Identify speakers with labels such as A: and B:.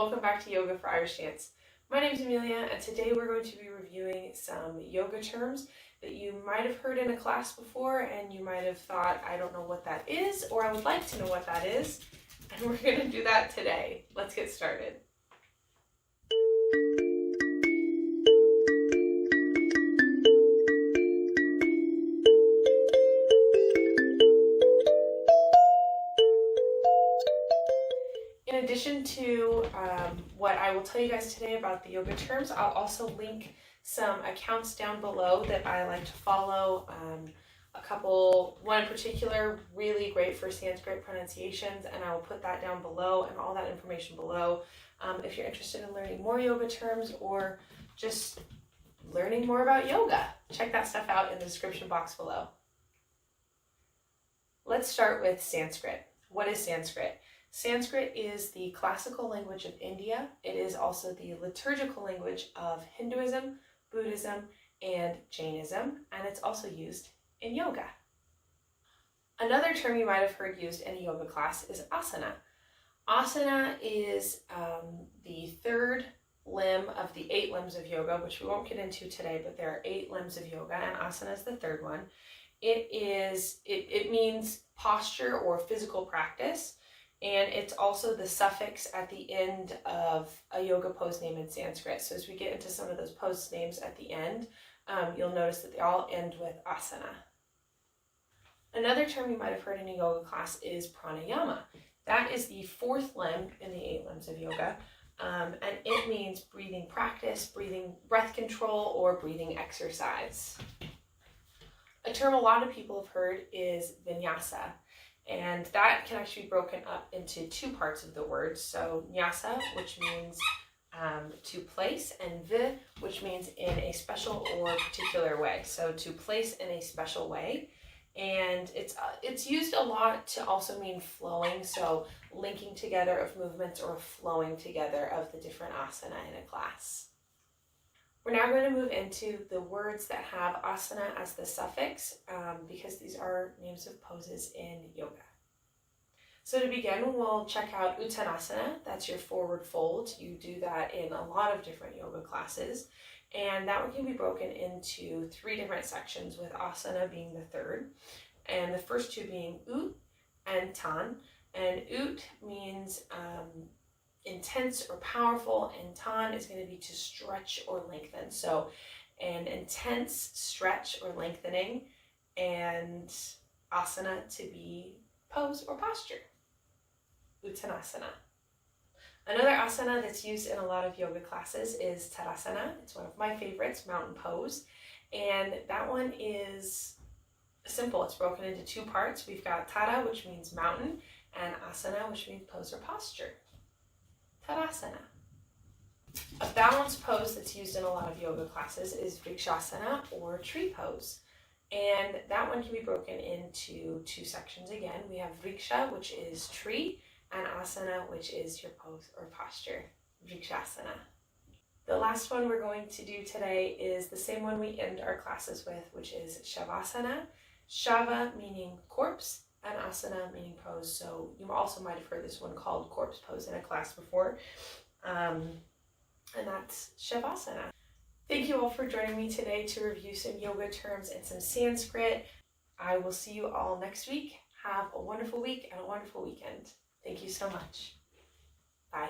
A: Welcome back to Yoga for Irish Dance. My name is Amelia, and today we're going to be reviewing some yoga terms that you might have heard in a class before, and you might have thought, I don't know what that is, or I would like to know what that is, and we're going to do that today. Let's get started. In addition to what I will tell you guys today about the yoga terms, I'll also link some accounts down below that I like to follow. One in particular, really great for Sanskrit pronunciations, and I will put that down below and all that information below. If you're interested in learning more yoga terms or just learning more about yoga, check that stuff out in the description box below. Let's start with Sanskrit. What is Sanskrit? Sanskrit is the classical language of India. It is also the liturgical language of Hinduism, Buddhism, and Jainism, and it's also used in yoga. Another term you might have heard used in a yoga class is asana. Asana is the third limb of the 8 limbs of yoga, which we won't get into today, but there are 8 limbs of yoga, and asana is the third one. It means posture or physical practice. And it's also the suffix at the end of a yoga pose name in Sanskrit. So as we get into some of those pose names at the end, you'll notice that they all end with asana. Another term you might have heard in a yoga class is pranayama. That is the 4th limb in the 8 limbs of yoga. And it means breathing practice, breath control, or breathing exercise. A term a lot of people have heard is vinyasa. And that can actually be broken up into 2 parts of the word. So nyasa, which means to place, and vi, which means in a special or particular way. So to place in a special way. And it's used a lot to also mean flowing, so linking together of movements or flowing together of the different asana in a class. We're now going to move into the words that have asana as the suffix because these are names of poses in yoga. So to begin, we'll check out uttanasana. That's your forward fold. You do that in a lot of different yoga classes. And that one can be broken into 3 different sections, with asana being the 3rd. And the first 2 being ut and tan. And ut means intense or powerful, and tan is going to be to stretch or lengthen. So an intense stretch or lengthening, and asana to be pose or posture. Uttanasana. Another asana that's used in a lot of yoga classes is tarasana. It's one of my favorites, mountain pose. And that one is simple. It's broken into 2 parts. We've got tara, which means mountain, and asana, which means pose or posture. Tarasana. A balanced pose that's used in a lot of yoga classes is vrikshasana, or tree pose. And that one can be broken into 2 sections again. We have vriksha, which is tree, and asana, which is your pose or posture, vrikshasana. The last one we're going to do today is the same one we end our classes with, which is shavasana. Shava meaning corpse, and asana meaning pose. So you also might have heard this one called corpse pose in a class before. And that's shavasana. Thank you all for joining me today to review some yoga terms and some Sanskrit. I will see you all next week. Have a wonderful week and a wonderful weekend. Thank you so much. Bye.